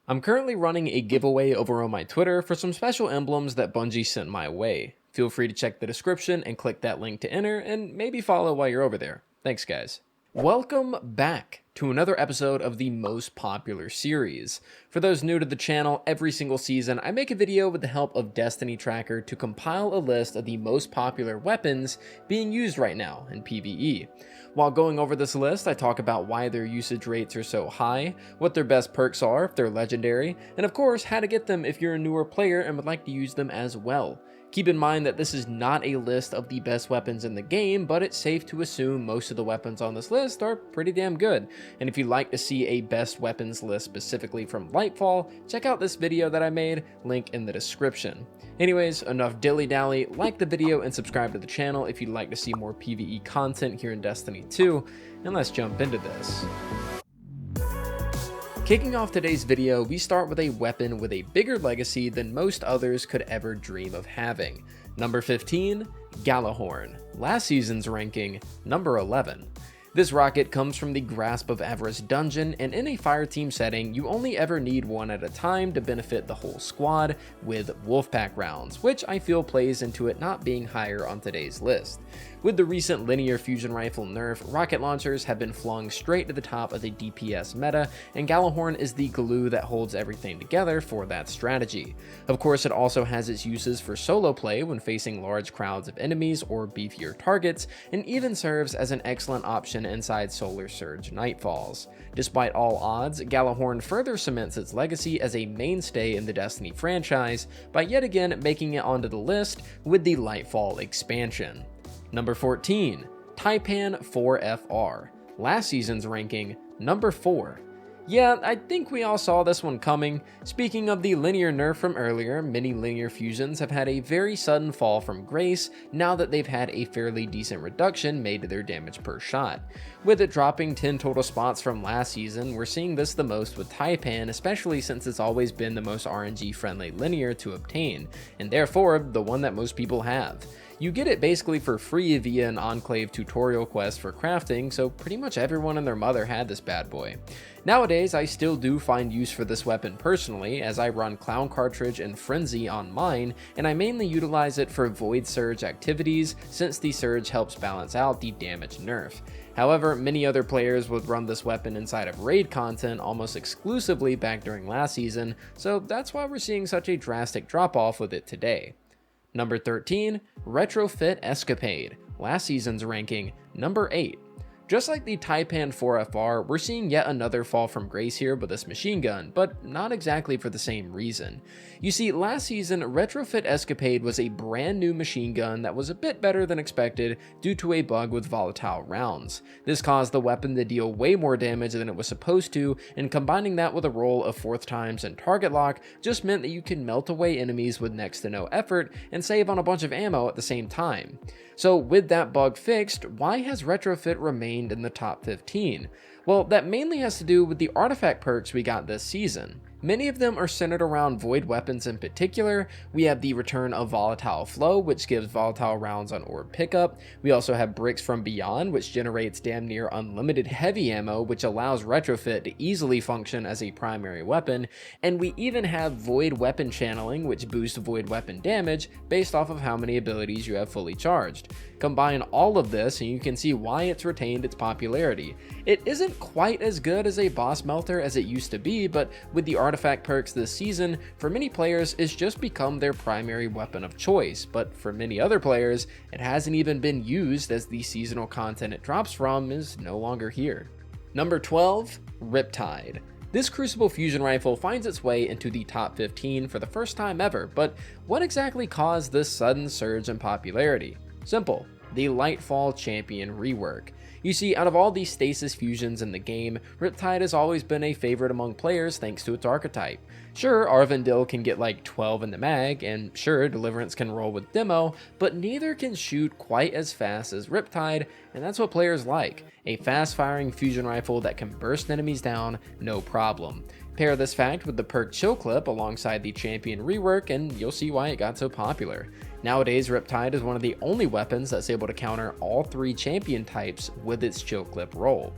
I'm currently running a giveaway over on my Twitter for some special emblems that Bungie sent my way. Feel free to check the description and click that link to enter, and maybe follow while you're over there. Thanks, guys. Welcome back to another episode of the most popular series. For those new to the channel, every single season I make a video with the help of Destiny Tracker to compile a list of the most popular weapons being used right now in PvE. While going over this list, I talk about why their usage rates are so high, what their best perks are if they're legendary, and of course how to get them if you're a newer player and would like to use them as well. Keep in mind that this is not a list of the best weapons in the game, but it's safe to assume most of the weapons on this list are pretty damn good. And if you'd like to see a best weapons list specifically from Lightfall, check out this video that I made, link in the description. Anyways, enough dilly-dally, like the video and subscribe to the channel if you'd like to see more PvE content here in Destiny 2, and let's jump into this. Kicking off today's video, we start with a weapon with a bigger legacy than most others could ever dream of having. Number 15, Gjallarhorn, last season's ranking, number 11. This rocket comes from the Grasp of Avarice dungeon, and in a fireteam setting, you only ever need one at a time to benefit the whole squad with Wolfpack rounds, which I feel plays into it not being higher on today's list. With the recent linear fusion rifle nerf, rocket launchers have been flung straight to the top of the DPS meta, and Gjallarhorn is the glue that holds everything together for that strategy. Of course, it also has its uses for solo play when facing large crowds of enemies or beefier targets, and even serves as an excellent option inside Solar Surge Nightfalls. Despite all odds, Gjallarhorn further cements its legacy as a mainstay in the Destiny franchise by yet again making it onto the list with the Lightfall expansion. Number 14, 𝗏𝗏𝗄𝗏, last season's ranking, number 4. Yeah, I think we all saw this one coming. Speaking of the linear nerf from earlier, many linear fusions have had a very sudden fall from grace now that they've had a fairly decent reduction made to their damage per shot. With it dropping 10 total spots from last season, we're seeing this the most with 𝗏𝗏, especially since it's always been the most RNG friendly linear to obtain, and therefore the one that most people have. You get it basically for free via an Enclave tutorial quest for crafting, so pretty much everyone and their mother had this bad boy. Nowadays, I still do find use for this weapon personally, as I run Clown Cartridge and Frenzy on mine, and I mainly utilize it for Void Surge activities since the Surge helps balance out the damage nerf. However, many other players would run this weapon inside of raid content almost exclusively back during last season, so that's why we're seeing such a drastic drop off with it today. Number 13, 𝗏𝗏𝗄𝗏𝗏, last season's ranking, number 8. Just like the 𝗏𝗏𝗄𝗏𝗏, we're seeing yet another fall from grace here with this machine gun, but not exactly for the same reason. You see, last season, 𝗏𝗏𝗄𝗏𝗏𝗏 was a brand new machine gun that was a bit better than expected due to a bug with volatile rounds. This caused the weapon to deal way more damage than it was supposed to, and combining that with a roll of 4th times and target lock just meant that you can melt away enemies with next to no effort and save on a bunch of ammo at the same time. So with that bug fixed, why has 𝗏𝗏𝗄𝗏𝗏 remained in the top 15? Well, that mainly has to do with the artifact perks we got this season. Many of them are centered around void weapons in particular. We have the return of Volatile Flow, which gives volatile rounds on orb pickup. We also have Bricks from Beyond, which generates damn near unlimited heavy ammo, which allows 𝗏𝗏𝗄𝗏𝗏 to easily function as a primary weapon. And we even have Void Weapon Channeling, which boosts void weapon damage based off of how many abilities you have fully charged. Combine all of this and you can see why it's retained its popularity. It isn't quite as good as a boss melter as it used to be, but with the artifact perks this season, for many players it's just become their primary weapon of choice, but for many other players it hasn't even been used as the seasonal content it drops from is no longer here. Number 12, Riptide. This Crucible fusion rifle finds its way into the top 15 for the first time ever, but what exactly caused this sudden surge in popularity? Simple, the Lightfall champion rework. You see, out of all these stasis fusions in the game, Riptide has always been a favorite among players thanks to its archetype. Sure, Arvindil can get like 12 in the mag, and sure, Deliverance can roll with Demo, but neither can shoot quite as fast as Riptide, and that's what players like. A fast-firing fusion rifle that can burst enemies down, no problem. Pair this fact with the perk Chill Clip alongside the champion rework and you'll see why it got so popular. Nowadays, Riptide is one of the only weapons that's able to counter all 3 champion types with its Chill Clip roll.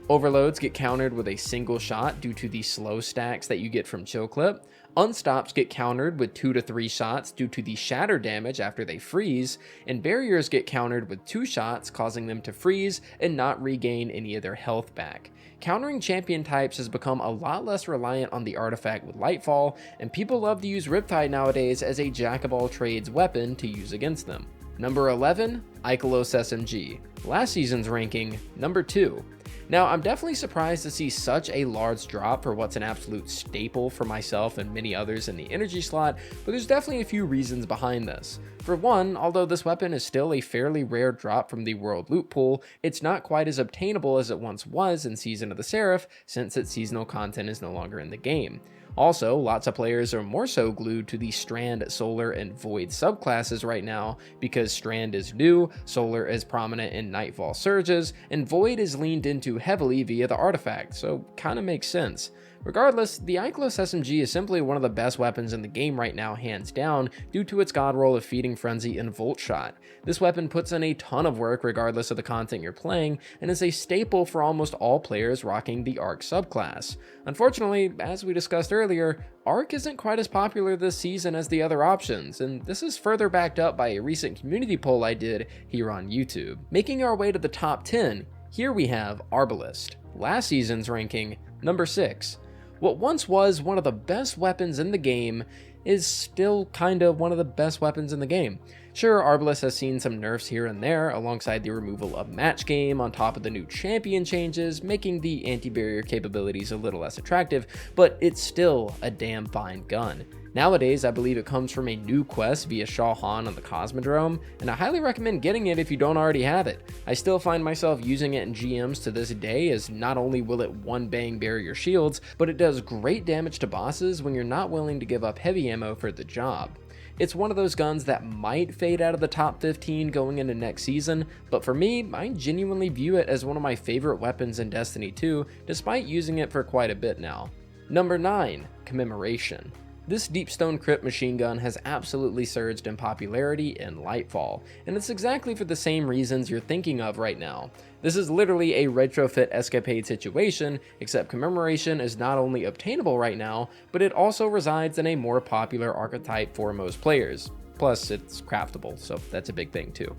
Overloads get countered with a single shot due to the slow stacks that you get from Chill Clip. Unstops get countered with 2 to 3 shots due to the shatter damage after they freeze, and barriers get countered with 2 shots, causing them to freeze and not regain any of their health back. Countering champion types has become a lot less reliant on the artifact with Lightfall, and people love to use Riptide nowadays as a jack-of-all-trades weapon to use against them. Number 11, Ikelos SMG. Last season's ranking, number 2. Now, I'm definitely surprised to see such a large drop for what's an absolute staple for myself and many others in the energy slot, but there's definitely a few reasons behind this. For one, although this weapon is still a fairly rare drop from the world loot pool, it's not quite as obtainable as it once was in Season of the Seraph, since its seasonal content is no longer in the game. Also, lots of players are more so glued to the Strand, Solar, and Void subclasses right now because Strand is new, Solar is prominent in Nightfall surges, and Void is leaned into heavily via the artifact, so kinda makes sense. Regardless, the Ikelos SMG is simply one of the best weapons in the game right now, hands down, due to its god roll of Feeding Frenzy and Volt Shot. This weapon puts in a ton of work regardless of the content you're playing, and is a staple for almost all players rocking the Arc subclass. Unfortunately, as we discussed earlier, Arc isn't quite as popular this season as the other options, and this is further backed up by a recent community poll I did here on YouTube. Making our way to the top 10, here we have Arbalest. Last season's ranking, number 6. What once was one of the best weapons in the game is still kinda one of the best weapons in the game. Sure, Arbalest has seen some nerfs here and there, alongside the removal of Match Game on top of the new champion changes, making the anti-barrier capabilities a little less attractive, but it's still a damn fine gun. Nowadays, I believe it comes from a new quest via Shao Han on the Cosmodrome, and I highly recommend getting it if you don't already have it. I still find myself using it in GMs to this day, as not only will it one-bang barrier shields, but it does great damage to bosses when you're not willing to give up heavy ammo for the job. It's one of those guns that might fade out of the top 15 going into next season, but for me, I genuinely view it as one of my favorite weapons in Destiny 2, despite using it for quite a bit now. Number 9, Commemoration. This Deepstone Crypt machine gun has absolutely surged in popularity in Lightfall, and it's exactly for the same reasons you're thinking of right now. This is literally a retrofit escapade situation, except Commemoration is not only obtainable right now, but it also resides in a more popular archetype for most players. Plus, it's craftable, so that's a big thing too.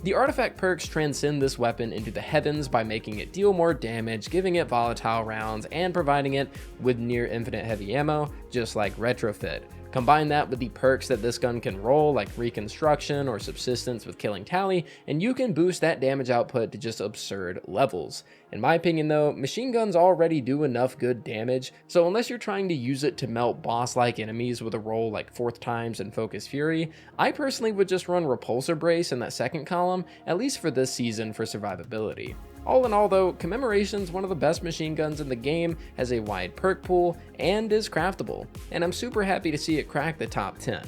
The artifact perks transcend this weapon into the heavens by making it deal more damage, giving it volatile rounds, and providing it with near infinite heavy ammo, just like Retrofit. Combine that with the perks that this gun can roll, like Reconstruction or Subsistence with Killing Tally, and you can boost that damage output to just absurd levels. In my opinion though, machine guns already do enough good damage, so unless you're trying to use it to melt boss-like enemies with a roll like Fourth Times and Focus Fury, I personally would just run Repulsor Brace in that second column, at least for this season for survivability. All in all though, Commemoration's one of the best machine guns in the game, has a wide perk pool, and is craftable, and I'm super happy to see it crack the top 10.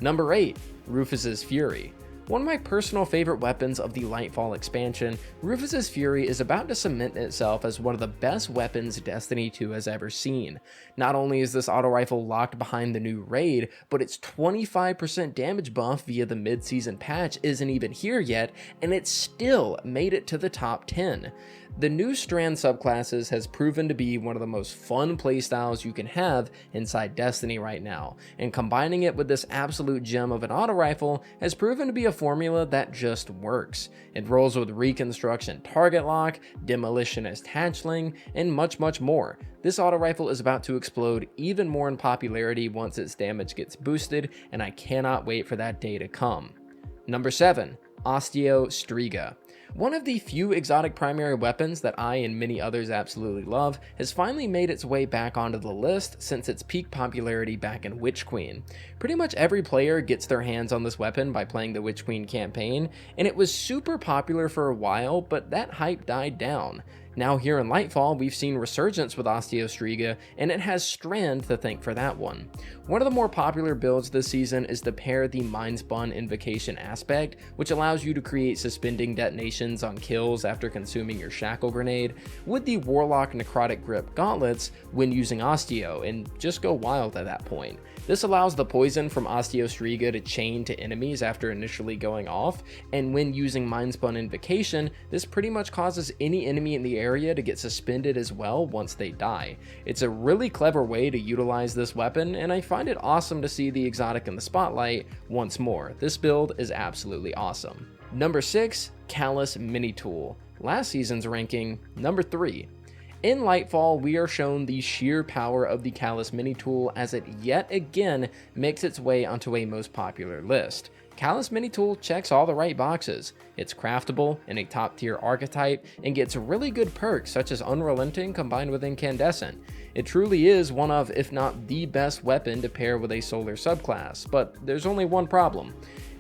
Number 8, Rufus's Fury. One of my personal favorite weapons of the Lightfall expansion, Rufus's Fury is about to cement itself as one of the best weapons Destiny 2 has ever seen. Not only is this auto rifle locked behind the new raid, but its 25% damage buff via the mid-season patch isn't even here yet, and it still made it to the top 10. The new Strand subclasses has proven to be one of the most fun playstyles you can have inside Destiny right now, and combining it with this absolute gem of an auto rifle has proven to be a formula that just works. It rolls with Reconstruction Target Lock, Demolitionist Hatchling, and much more. This auto rifle is about to explode even more in popularity once its damage gets boosted, and I cannot wait for that day to come. Number 7, 𝗍𝗠𝗔𝗍𝗔. One of the few exotic primary weapons that I and many others absolutely love has finally made its way back onto the list since its peak popularity back in Witch Queen. Pretty much every player gets their hands on this weapon by playing the Witch Queen campaign, and it was super popular for a while, but that hype died down. Now here in Lightfall, we've seen resurgence with 𝗍𝗠𝗔𝗍𝗔, and it has Strand to thank for that one. One of the more popular builds this season is to pair the Mindspun Invocation aspect, which allows you to create suspending detonations on kills after consuming your Shackle Grenade, with the Warlock Necrotic Grip gauntlets when using 𝗍𝗠𝗔𝗍, and just go wild at that point. This allows the poison from 𝗍𝗠𝗔𝗍𝗔 to chain to enemies after initially going off, and when using Mindspun Invocation, this pretty much causes any enemy in the area to get suspended as well once they die. It's a really clever way to utilize this weapon, and I find it awesome to see the exotic in the spotlight once more. This build is absolutely awesome. Number 6, 𝗚𝗚𝗏, last season's ranking, number 3. In Lightfall, we are shown the sheer power of the 𝗚𝗚𝗏 as it yet again makes its way onto a most popular list. 𝗚𝗚𝗏 checks all the right boxes. It's craftable in a top tier archetype and gets really good perks such as Unrelenting combined with Incandescent. It truly is one of, if not the best weapon to pair with a solar subclass, but there's only one problem.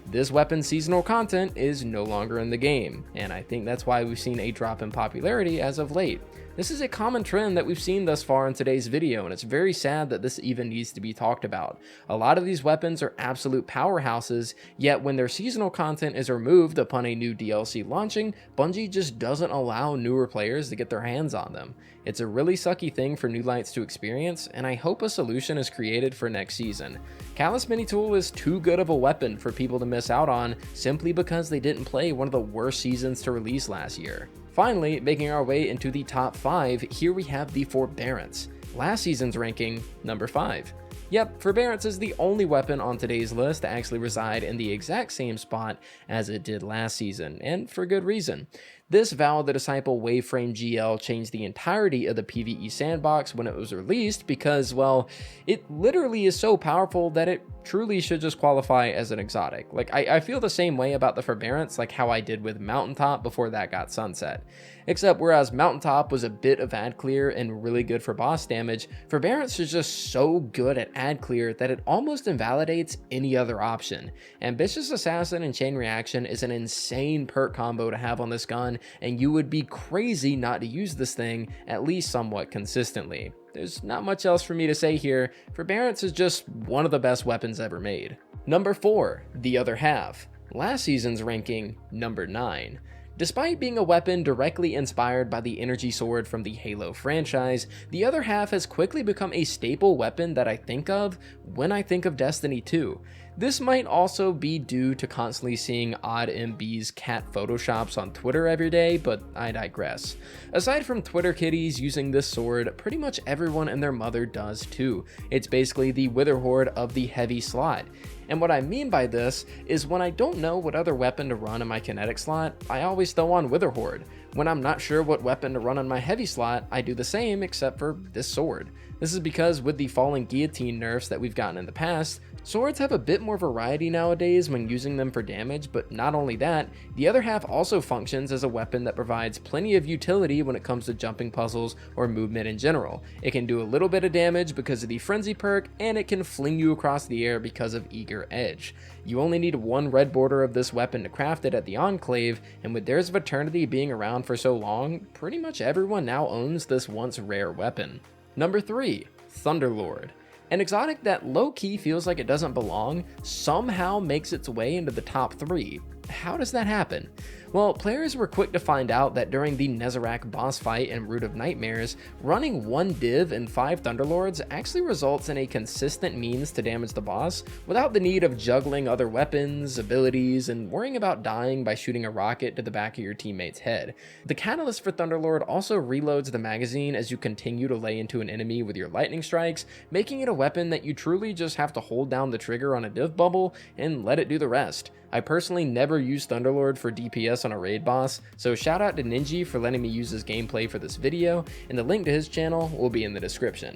This weapon's seasonal content is no longer in the game, and I think that's why we've seen a drop in popularity as of late. This is a common trend that we've seen thus far in today's video, and it's very sad that this even needs to be talked about. A lot of these weapons are absolute powerhouses, yet when their seasonal content is removed upon a new DLC launching, Bungie just doesn't allow newer players to get their hands on them. It's a really sucky thing for new lights to experience, and I hope a solution is created for next season. 𝗚𝗚𝗏 is too good of a weapon for people to miss out on simply because they didn't play one of the worst seasons to release last year. Finally, making our way into the top 5, here we have the Forbearance, last season's ranking, number 5. Yep, Forbearance is the only weapon on today's list to actually reside in the exact same spot as it did last season, and for good reason. This 𝗨 the Disciple Waveframe GL changed the entirety of the PvE sandbox when it was released because, well, it literally is so powerful that it truly should just qualify as an exotic. Like, I feel the same way about the Forbearance like how I did with Mountaintop before that got sunset. Except whereas Mountaintop was a bit of ad clear and really good for boss damage, Forbearance is just so good at ad clear that it almost invalidates any other option. Ambitious Assassin and Chain Reaction is an insane perk combo to have on this gun, and you would be crazy not to use this thing at least somewhat consistently. There's not much else for me to say here. Forbearance is just one of the best weapons ever made. Number 4, the other half, last season's ranking, number 9. Despite being a weapon directly inspired by the energy sword from the Halo franchise, the other half has quickly become a staple weapon that I think of when I think of Destiny 2. This might also be due to constantly seeing 𝗏𝗏𝗡𝗏𝗏's cat photoshops on Twitter every day, but I digress. Aside from Twitter kitties using this sword, pretty much everyone and their mother does too. It's basically the Witherhoard of the heavy slot. And what I mean by this is when I don't know what other weapon to run in my kinetic slot, I always throw on Witherhoard. When I'm not sure what weapon to run on my heavy slot, I do the same except for this sword. This is because with the falling guillotine nerfs that we've gotten in the past, swords have a bit more variety nowadays when using them for damage, but not only that, the other half also functions as a weapon that provides plenty of utility when it comes to jumping puzzles or movement in general. It can do a little bit of damage because of the Frenzy perk, and it can fling you across the air because of Eager Edge. You only need one red border of this weapon to craft it at the Enclave, and with Dares of Eternity being around for so long, pretty much everyone now owns this once rare weapon. Number 3, Thunderlord. An exotic that low-key feels like it doesn't belong somehow makes its way into the top 3. How does that happen? Well, players were quick to find out that during the 𝗁𝗁𝗏 boss fight in Root of Nightmares, running 1 div and 5 Thunderlords actually results in a consistent means to damage the boss without the need of juggling other weapons, abilities, and worrying about dying by shooting a rocket to the back of your teammate's head. The catalyst for Thunderlord also reloads the magazine as you continue to lay into an enemy with your lightning strikes, making it a weapon that you truly just have to hold down the trigger on a div bubble and let it do the rest. I personally never used Thunderlord for DPS on a raid boss, so shout out to Ninji for letting me use his gameplay for this video, and the link to his channel will be in the description.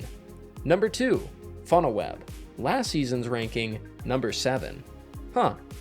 Number 2, Funnel Web, last season's ranking, number 7.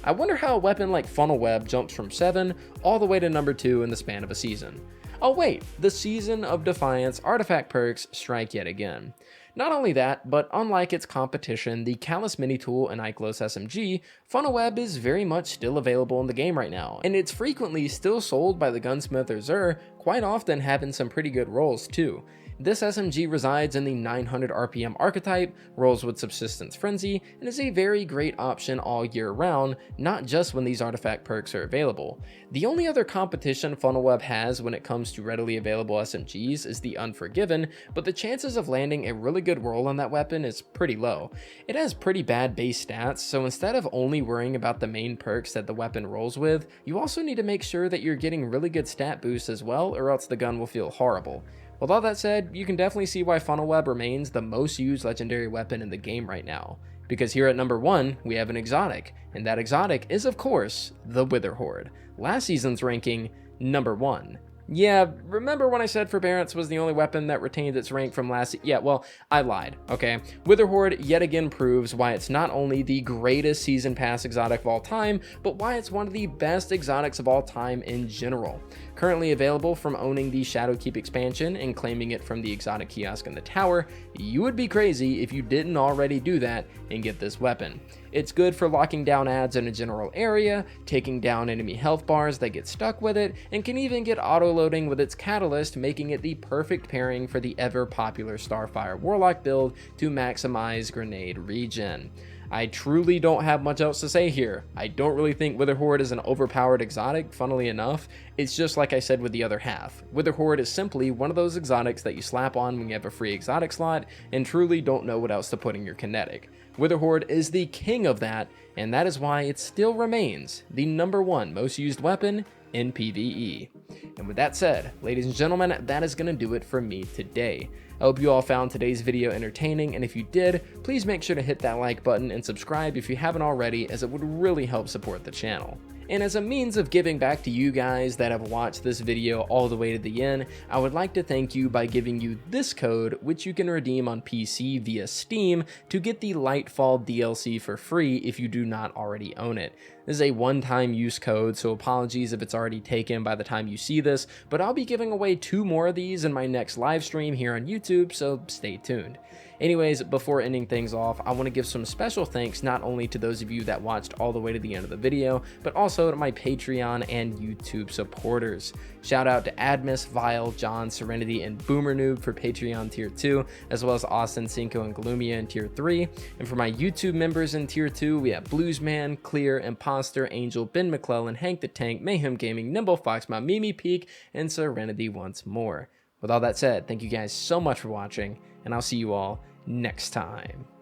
I wonder how a weapon like Funnel Web jumps from 7 all the way to number 2 in the span of a season. Oh wait, the Season of Defiance artifact perks strike yet again. Not only that, but unlike its competition, the 𝗚𝗚𝗏𝗏 and 𝗏𝗏𝗏 SMG, Funnel Web is very much still available in the game right now, and it's frequently still sold by the gunsmith or Xur, quite often having some pretty good rolls too. This SMG resides in the 900 RPM archetype, rolls with Subsistence Frenzy, and is a very great option all year round, not just when these artifact perks are available. The only other competition Funnelweb has when it comes to readily available SMGs is the Unforgiven, but the chances of landing a really good roll on that weapon is pretty low. It has pretty bad base stats, so instead of only worrying about the main perks that the weapon rolls with, you also need to make sure that you're getting really good stat boosts as well, or else the gun will feel horrible. With all that said, you can definitely see why Funnelweb remains the most used legendary weapon in the game right now. Because here at number 1, we have an exotic, and that exotic is of course the Witherhoard, last season's ranking number 1. Yeah, remember when I said Forbearance was the only weapon that retained its rank from last yeah, well, I lied, okay? Witherhoard yet again proves why it's not only the greatest season pass exotic of all time, but why it's one of the best exotics of all time in general. Currently available from owning the Shadowkeep expansion and claiming it from the exotic kiosk in the tower, you would be crazy if you didn't already do that and get this weapon. It's good for locking down adds in a general area, taking down enemy health bars that get stuck with it, and can even get auto-loading with its catalyst, making it the perfect pairing for the ever-popular Starfire Warlock build to maximize grenade regen. I truly don't have much else to say here. I don't really think Witherhoard is an overpowered exotic, funnily enough. It's just like I said with the other half. Witherhoard is simply one of those exotics that you slap on when you have a free exotic slot and truly don't know what else to put in your kinetic. Witherhoard is the king of that, and that is why it still remains the number 1 most used weapon in PvE. And with that said, ladies and gentlemen, that is going to do it for me today. I hope you all found today's video entertaining, and if you did, please make sure to hit that like button and subscribe if you haven't already, as it would really help support the channel. And as a means of giving back to you guys that have watched this video all the way to the end, I would like to thank you by giving you this code, which you can redeem on PC via Steam to get the Lightfall DLC for free if you do not already own it. This is a one-time use code, so apologies if it's already taken by the time you see this, but I'll be giving away 2 more of these in my next live stream here on YouTube, so stay tuned. Anyways, before ending things off, I want to give some special thanks not only to those of you that watched all the way to the end of the video, but also to my Patreon and YouTube supporters. Shout out to Admis, Vile, John, Serenity, and Boomer Noob for Patreon Tier 2, as well as Austin, Cinco, and 𝗏𝗄𝗎 in Tier 3. And for my YouTube members in Tier 2, we have Bluesman, Clear, Imposter, Angel, Ben McClellan, Hank the Tank, Mayhem Gaming, 𝗏𝗏𝗱𝗏𝗏, 𝗏𝗏𝗃, and Serenity once more. With all that said, thank you guys so much for watching, and I'll see you all next time.